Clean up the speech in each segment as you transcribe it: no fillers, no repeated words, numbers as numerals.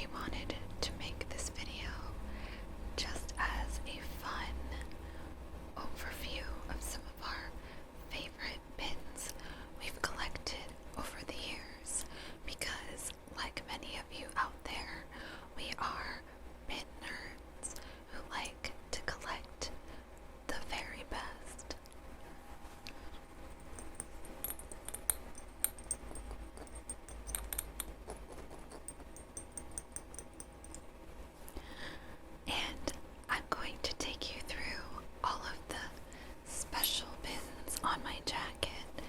we wanted to make this video just as a fun overview of some of our favorite pins we've collected over the years, because like many of you out there, we are pin nerds who like to collect the very best. And I'm going to take you through all of the special pins on my jacket,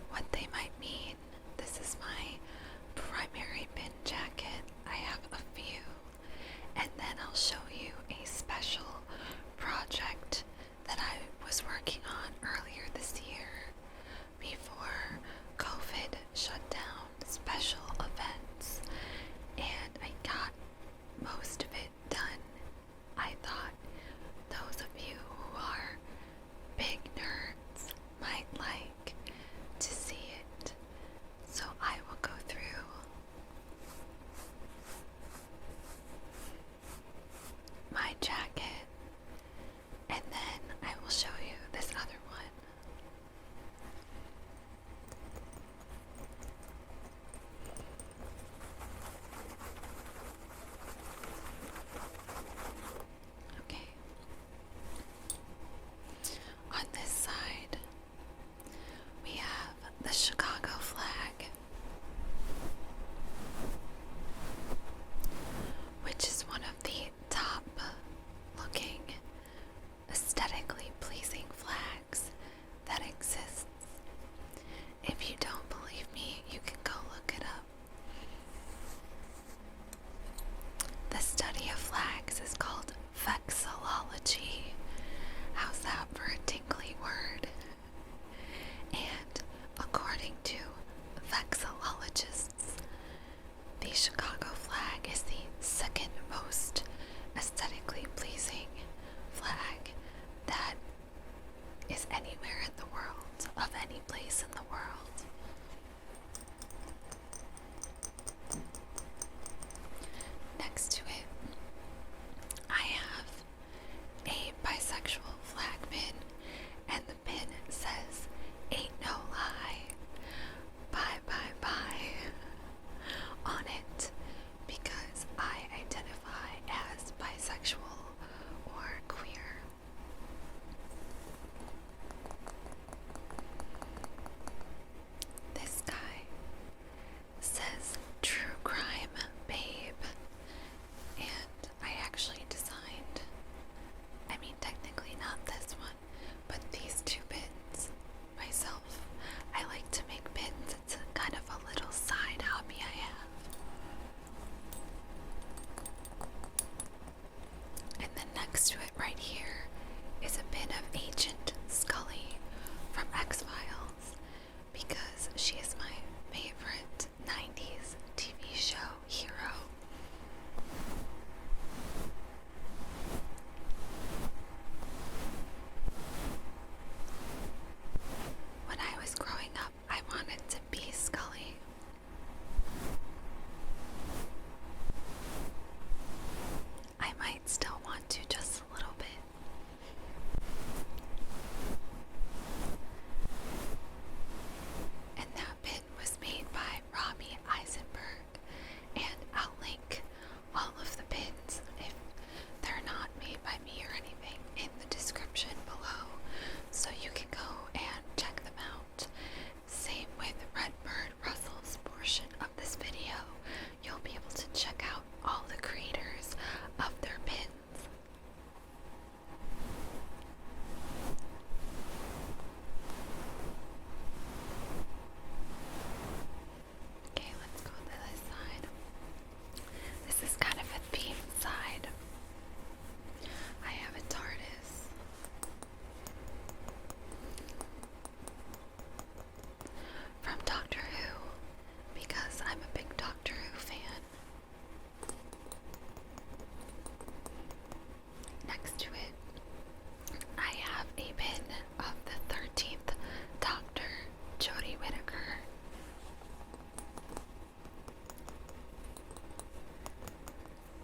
what they might mean. This is my primary pin jacket. I have a few, and then I'll show you a special project that I was working on earlier this year before COVID shut down special events, and I got most of it done. I thought those of you who are big nerds might like to see it, so I will go through my jacket, and then I will show you this other one. Okay. On this side, we have the Chicago flag, which is one of the top looking, aesthetically pleasing flags that exists. If you don't believe me, you can go look it up. The study of flags is called vexillology. How's that for a tinkly word? And according to vexillologists, the Chicago flag is the second most aesthetically pleasing flag that is anywhere in the world, of any place in the world. Next to it, I have a bisexual flag pin, and the pin says, "Ain't no lie, bye bye bye," on it, because I identify as bisexual or queer. This guy says "True Crime Babe," and I actually designed, technically not this one, but these two pins myself. I like to make pins. It's a kind of a little side hobby I have. And then next to it right here is a pin of Agent Scully from X-Files, because she is my favorite 90s TV show hero. When I was growing up, I wanted to be Scully. I might still want to, just a little bit. And that pin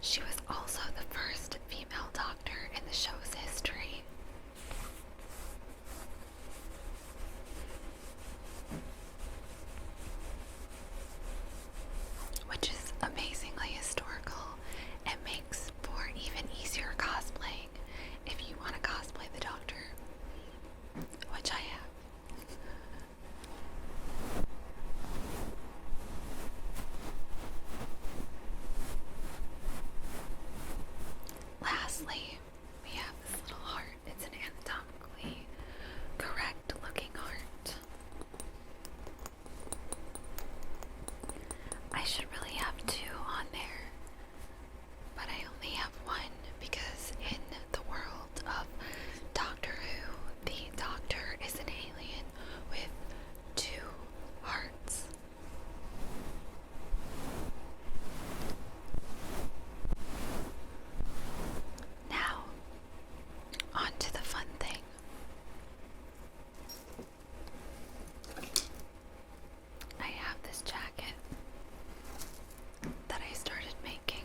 She was also the first female doctor in the show's history. Which is amazingly historical and makes for even easier cosplaying if you want to cosplay the Doctor, which I have. Lastly, we have this little heart. It's an anatomically correct looking heart. I should really have two on there, but I only have one because in the world of Doctor Who, the Doctor is an alien with two hearts. Now, on to the fun thing. I have this jacket that I started making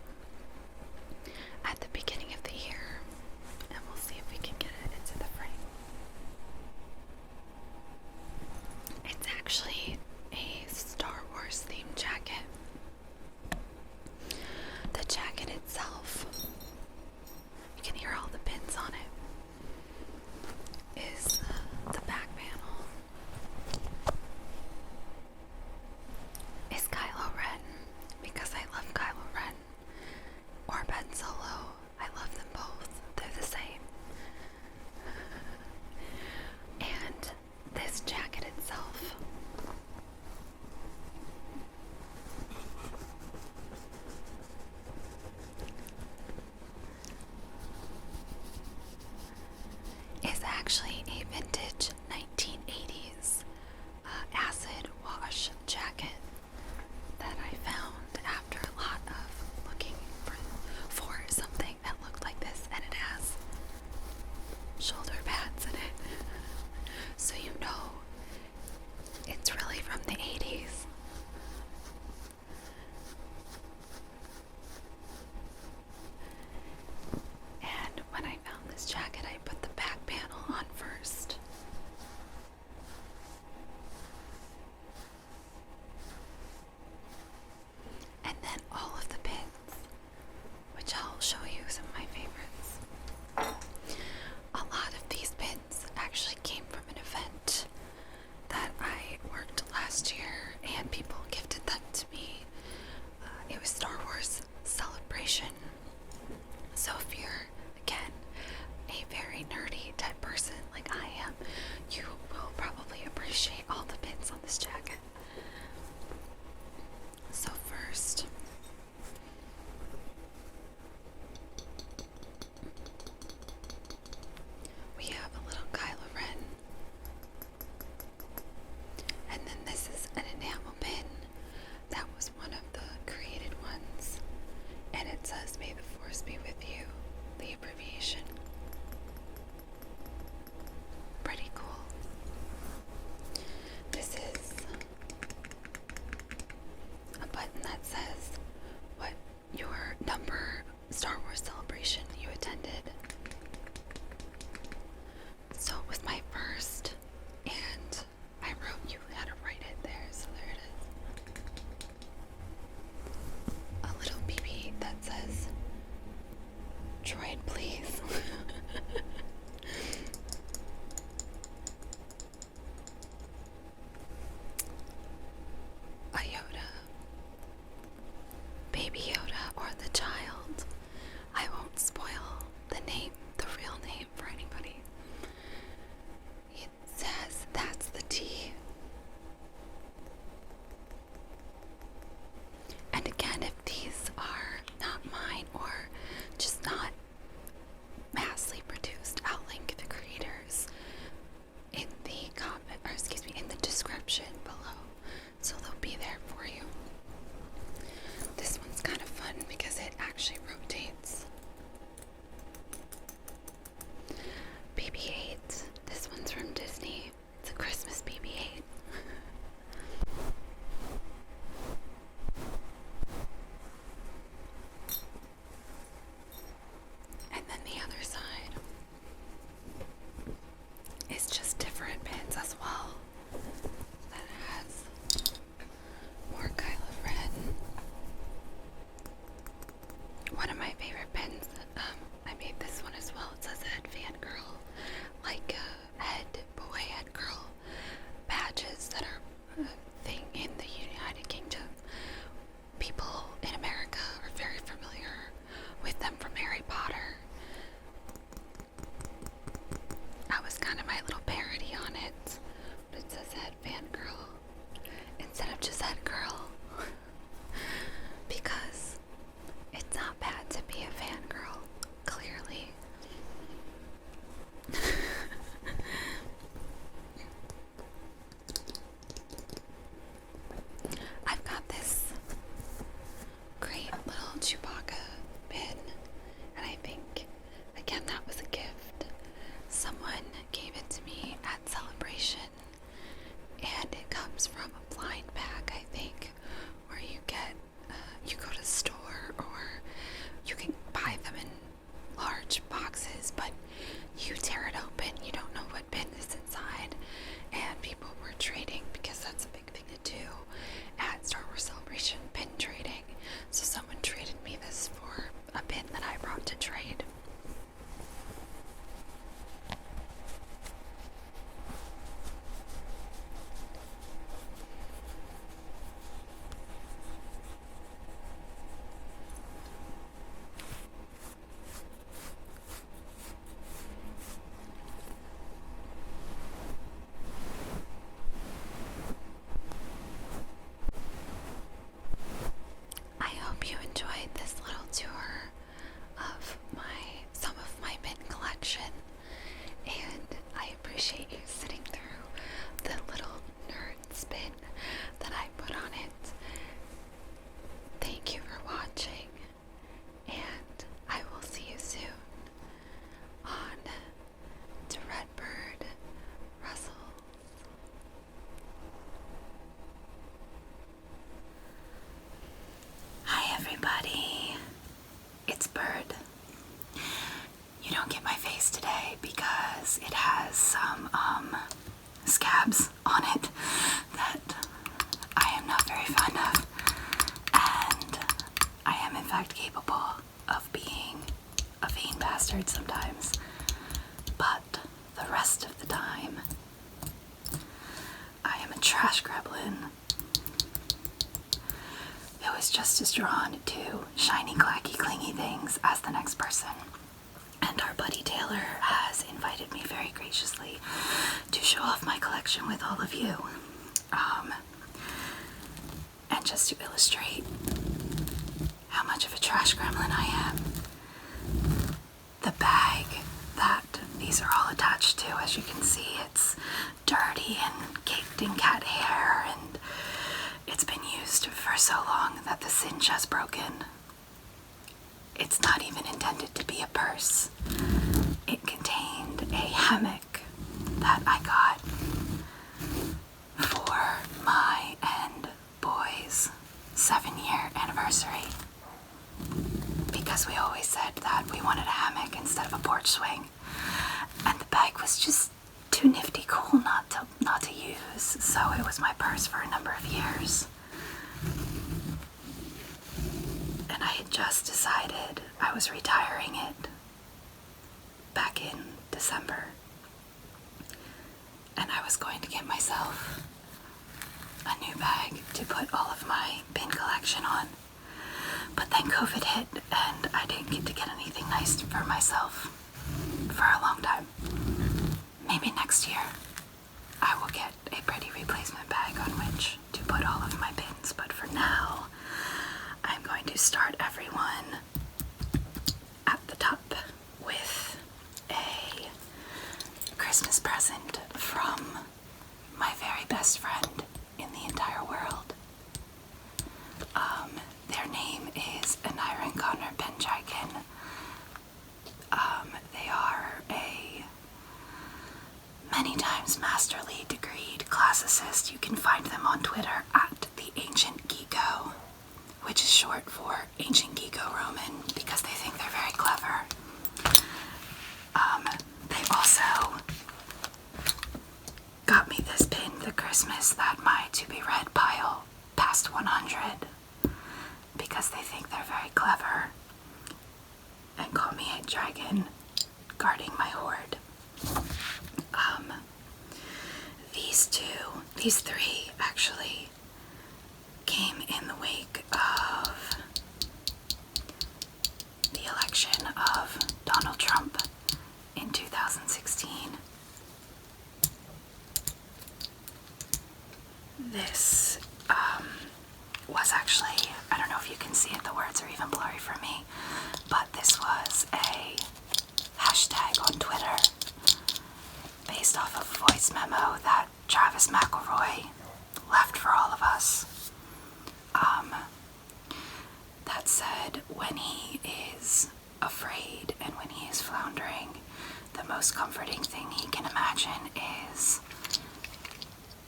at the beginning of the year, and we'll see if we can get it into the frame. It's actually a Star Wars themed jacket. The jacket itself, you can hear all the pins on it, is the back panel. Is Kylo Ren, because I love Kylo Ren, or Ben Solo. I love them both. They're the same. And this jacket itself is actually a vintage 1980s acid wash jacket that I found after a lot of looking for something that looked like this, and it has shoulder pads in it. So you know it's really from the 80s. And when I found this jacket, I put the back panel on first. And then all of the pins, which I'll show you some of my favorites. A lot of these pins actually came from an event that I worked last year, and people gifted them to me. It was Star Wars Celebration. So if you're, again, a very nerdy type person like I am, you will probably appreciate all the pins on this jacket. So first, we have a little Kylo Ren, and then this is an enamel pin that was one of the created ones, and it says "May the Force be with you," the abbreviation. Pretty cool. This is a button that says what your number Star Wars Celebration you attended. So it was my first, and I wrote, you had to write it there, so there it is. A little BB that says, "Droid, please." favorite pins. I made this one as well. It says head fangirl, like head boy, head girl badges that are a thing in the United Kingdom. People in America are very familiar with them from Harry Potter. That was kind of my little parody on it. But it says head fangirl instead of just head girl. Because it's not bad to be a fangirl, clearly. I've got this great little Chewbacca pin, and I think, again, that was a gift. Someone gave it to me at Celebration, and it comes from a blind bag, I think, where you get, you go to the store, or you can buy them in large boxes, but you tear it open, you don't know what pin is inside, and people were trading, because that's a big thing to do at Star Wars Celebration, pin trading. So someone traded me this for a pin that I brought to trade. I hope you enjoyed this little tour of some of my pin collection, and I appreciate you sitting through the little nerd spin that I put on it. Thank you for watching, and I will see you soon on to Red Bird Rustles. Hi everybody, it's Bird. You don't get my face today because it has some scabs on it that I am not very fond of, and I am in fact capable of being a vain bastard sometimes, but the rest of the time I am a trash gremlin who is just as drawn to shiny, clacky, clingy things as the next person. And our buddy Taylor has invited me very graciously to show off my collection with all of you. And just to illustrate how much of a trash gremlin I am, the bag that these are all attached to, as you can see, it's dirty and caked in cat hair, and it's been used for so long that the cinch has broken. It's not even intended to be a purse. It contained a hammock that I got for my and boy's 7-year anniversary, because we always said that we wanted a hammock instead of a porch swing, and the bag was just too nifty cool not to use, so it was my purse for a number of years. And I had just decided I was retiring it back in December, and I was going to get myself a new bag to put all of my pin collection on. But then COVID hit, and I didn't get to get anything nice for myself for a long time. Maybe next year I will get a pretty replacement bag on which to put all of my pins, but for now I'm going to start everyone at the top with a Christmas present from my very best friend in the entire world. Their name is Aniran Connor Benjakin. They are a many times masterly degreed classicist. You can find them on Twitter at the Ancient Geeko, which is short for Ancient Geeko-Roman, because they think they're very clever. They also got me this pin for Christmas that my to-be-read These three actually came in the wake of the election of Donald Trump in 2016. This was actually, I don't know if you can see it, the words are even blurry for me, but this was a hashtag on Twitter based off of a voice memo that Travis McElroy left for all of us. That said, when he is afraid and when he is floundering, the most comforting thing he can imagine is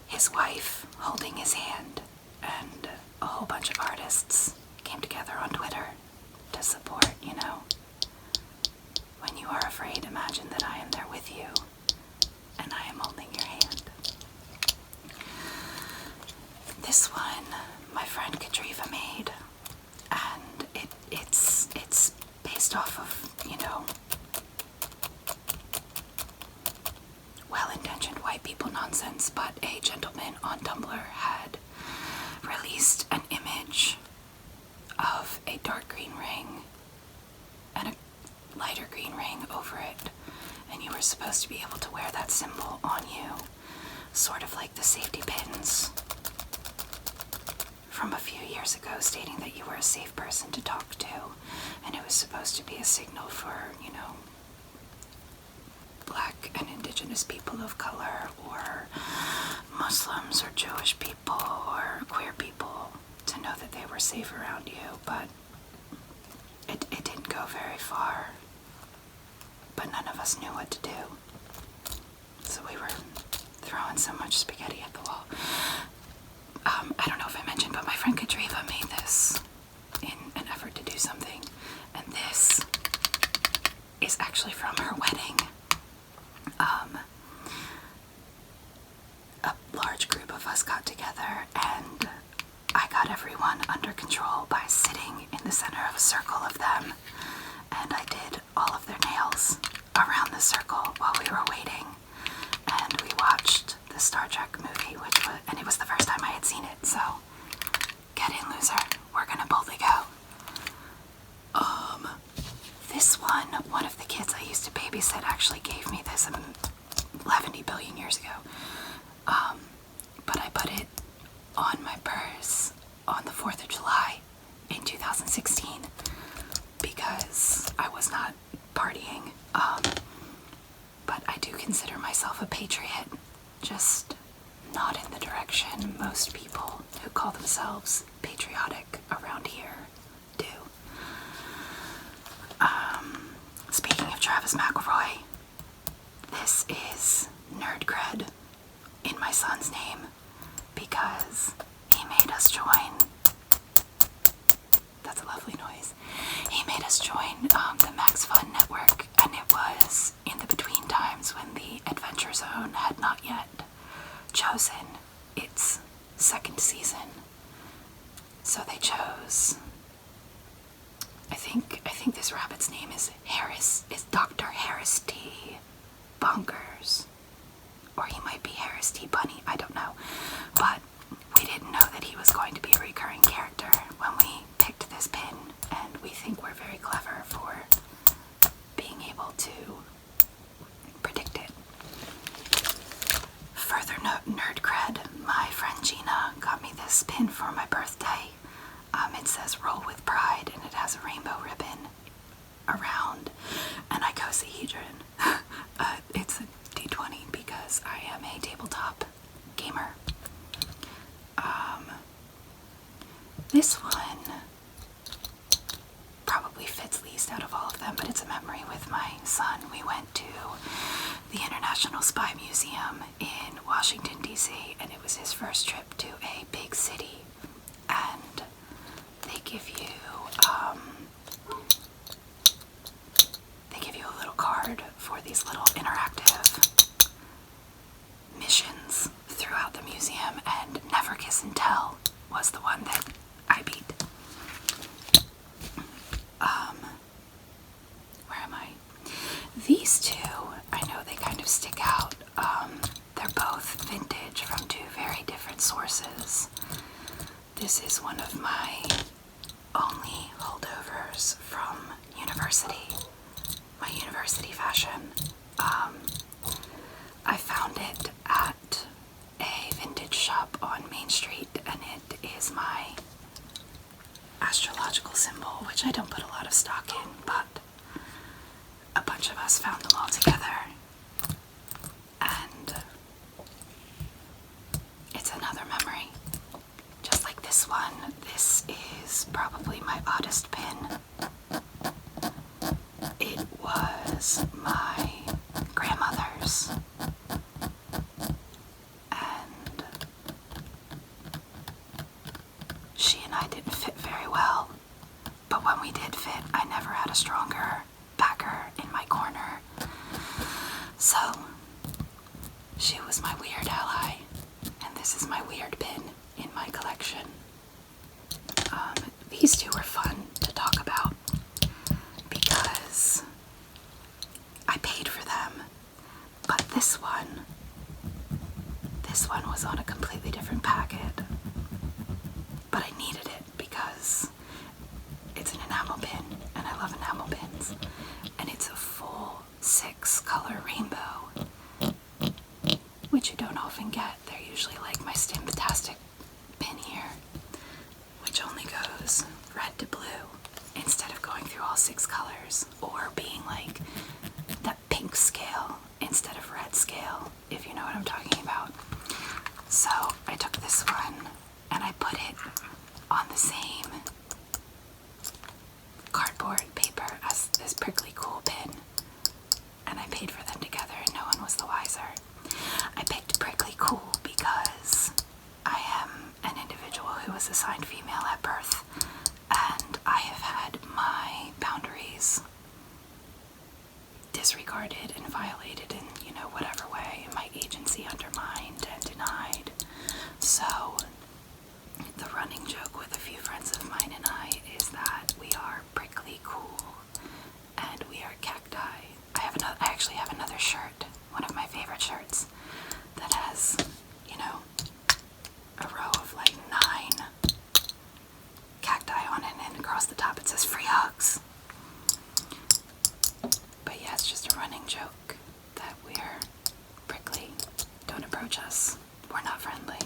his wife holding his hand, and a whole bunch of artists came together on Twitter to support, you know. When you are afraid, imagine that I am there with you, and I am holding your hand. This one, my friend Kadriva made, and it's based off of, you know, well-intentioned white people nonsense, but a gentleman on Tumblr had released an image of a dark green ring and a lighter green ring over it, and you were supposed to be able to wear that symbol on you, sort of like the safety pins from a few years ago, stating that you were a safe person to talk to, and it was supposed to be a signal for, you know, Black and Indigenous people of color, or Muslims or Jewish people or queer people, to know that they were safe around you. But it didn't go very far, but none of us knew what to do, so we were throwing so much spaghetti at the wall. I don't know if I mentioned, but my friend Kadriva made this in an effort to do something, and this is actually from her wedding. A large group of us got together, and I got everyone under control by sitting in the center of a circle of them, and I did all of their nails around the circle while we were waiting, and we watched the Star Trek movie, and it was the first time I had seen it, so get in, loser, we're gonna boldly go. This one of the kids I used to babysit actually gave me this 11 billion years ago, but I put it on my purse on the 4th of July in 2016 because I was not partying, but I do consider myself a patriot, just not in the direction most people who call themselves patriotic around here do. Speaking of Travis McElroy, this is nerd cred in my son's name because he made us join. That's a lovely noise. He made us join the Max Fun Network, and it was in the between times when the Adventure Zone had not yet chosen its second season. So they chose, I think this rabbit's name is Dr. Harris T. Bunkers. Or he might be Harris T. Bunny, I don't know. But we didn't know that he was going to be a recurring character when we picked this pin, and we think we're very clever for being able to predict it. Further nerd cred, my friend Gina got me this pin for my birthday. It says Roll with Pride, and it has a rainbow ribbon around an icosahedron. It's a D20 because I am a tabletop gamer. This one probably fits least out of all of them, but it's a memory with my son. We went to the International Spy Museum in Washington, D.C., and it was his first trip to a big city, and they give you a little card for these little interactive missions throughout the museum, and Never Kiss and Tell was the one that I beat. Where am I? These two, I know they kind of stick out. They're both vintage from two very different This is one of my only holdovers from university, my university fashion. I found it at a vintage shop on Main Street, and it is my astrological symbol, which I don't put a lot of stock in, but a bunch of us found them all together, and it's another memory. Just like this one, this is probably my oddest pin. It was my grandmother's, and she and I didn't fit very well, but when we did fit, I never had a stronger backer in my corner. So she was my weird ally, and this is my weird pin in my collection. These two were fun to talk about because I paid for them, but this one was on a completely different packet, but I needed it because it's an enamel pin, and I love enamel pins, and it's a full 6-color rainbow, which you don't often get. They're usually like my Stimtastic pin here, which only goes red to blue instead of going through all 6 colors, or being like that pink scale instead of red scale, if you know what I'm talking about. So I took this one and I put it on the same cardboard paper as this prickly cool pin, and I paid for them together and no one was the wiser. I picked prickly cool because I am an individual who was assigned female at birth, and I have had my boundaries disregarded and violated in, whatever way, my agency undermined and denied. So the running joke with a few friends of mine and I is that we are prickly cool and we are cacti. I actually have another shirt, one of my favorite shirts, that has, a row of like 9 cacti on it, and across the top it says free hugs. But yeah, it's just a running joke that we're prickly. Don't approach us. We're not friendly.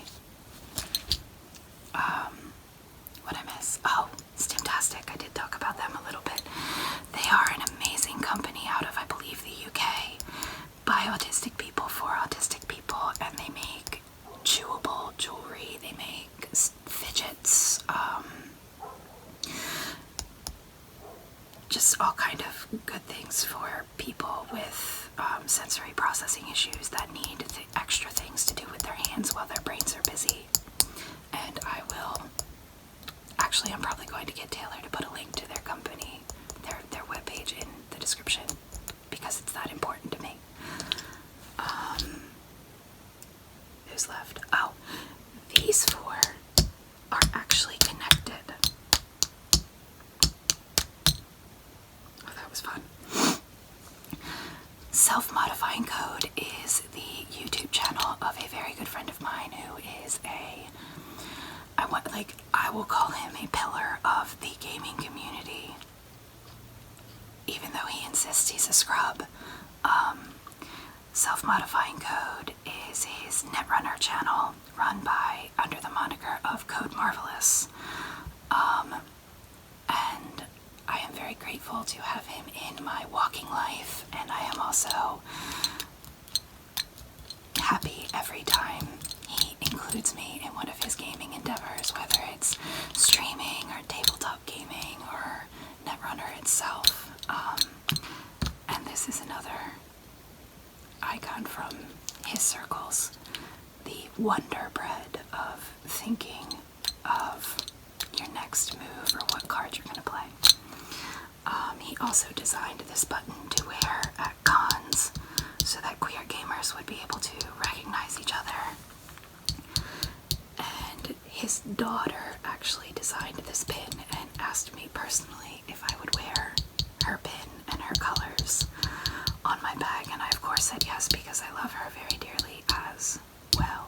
What I miss? Oh, Stimtastic. I did talk about them a little bit. They are an amazing company out of, I believe, the UK, by autistic people for autistic people, and they make chewable jewelry. They make fidgets, just all kind of good things for people with sensory processing issues that need extra things to do with their hands while their brains are busy. And I'm probably going to get Taylor to put a link to their company, their webpage in the description, because it's that important to me. Who's left? Oh, these 4 are actually connected. Oh, that was fun. Self-Modifying Code is the YouTube channel of a very good friend of mine who is I will call him a pillar of the gaming community, even though he insists he's a scrub. Self-Modifying Code is his Netrunner channel, run under the moniker of Code Marvelous. And I am very grateful to have him in my walking life, and I am also happy every time he includes me in one of his gaming endeavors, whether it's streaming or tabletop gaming or Netrunner itself. And this is another icon from his circles, the wonder bread of thinking of your next move or what card you're going to play. He also designed this button to wear at cons so that queer gamers would be able to recognize each other. And his daughter actually designed this pin and asked me personally if I would wear her pin and her colors on my bag, and I of course said yes because I love her very dearly as well.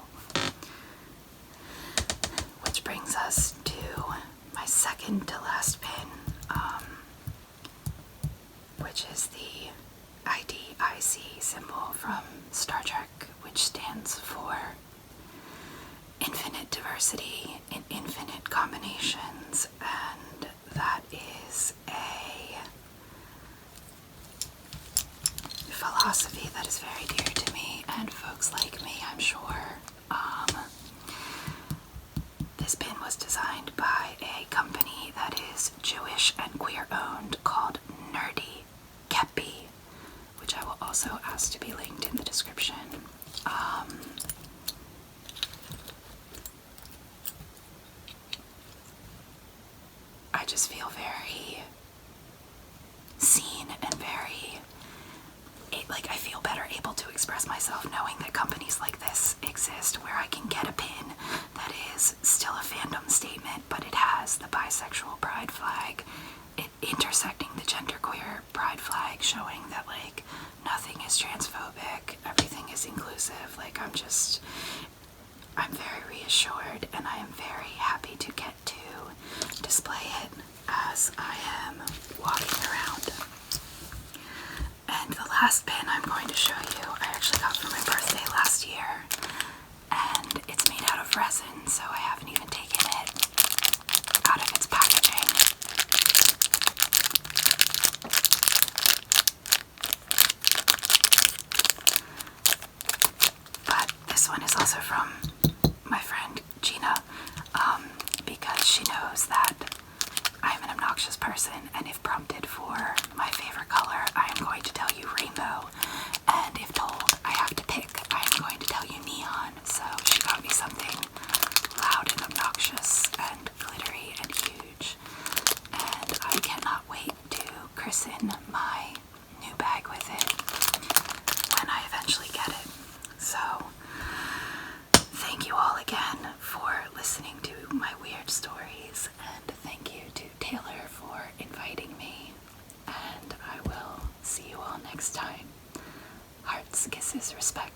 Which brings us to second to last pin, which is the IDIC symbol from Star Trek, which stands for infinite diversity in infinite combinations, and that is a philosophy that is very dear to me and folks like me, I'm sure. This pin was designed by a company that is Jewish and queer owned called Nerdiness, which I will also ask to be linked in the description. I just feel very seen and very, like, I feel better able to express myself knowing that companies like this exist where I can get a pin that is still a fandom statement, but it has the bisexual pride flag, intersecting the genderqueer pride flag, showing that, like, nothing is transphobic, everything is inclusive. Like, I'm very reassured, and I am very happy to get to display it as I am walking around. And the last pin I'm going to show you, I actually got for my birthday last year, and it's made out of resin, so I haven't even taken it out of its packaging. But this one is also from my friend Gina, because she knows that I'm an obnoxious person, and if prompted for my favorite color, I am going to tell you rainbow, and if told I have to pick, I am going to tell you neon. So she got me something loud and obnoxious and glittery and huge, and I cannot wait to christen my new bag with it when I eventually get it. So thank you all again for listening to my weird stories, and thank you to Taylor for inviting me, and I will see you all next time. Hearts, kisses, respect.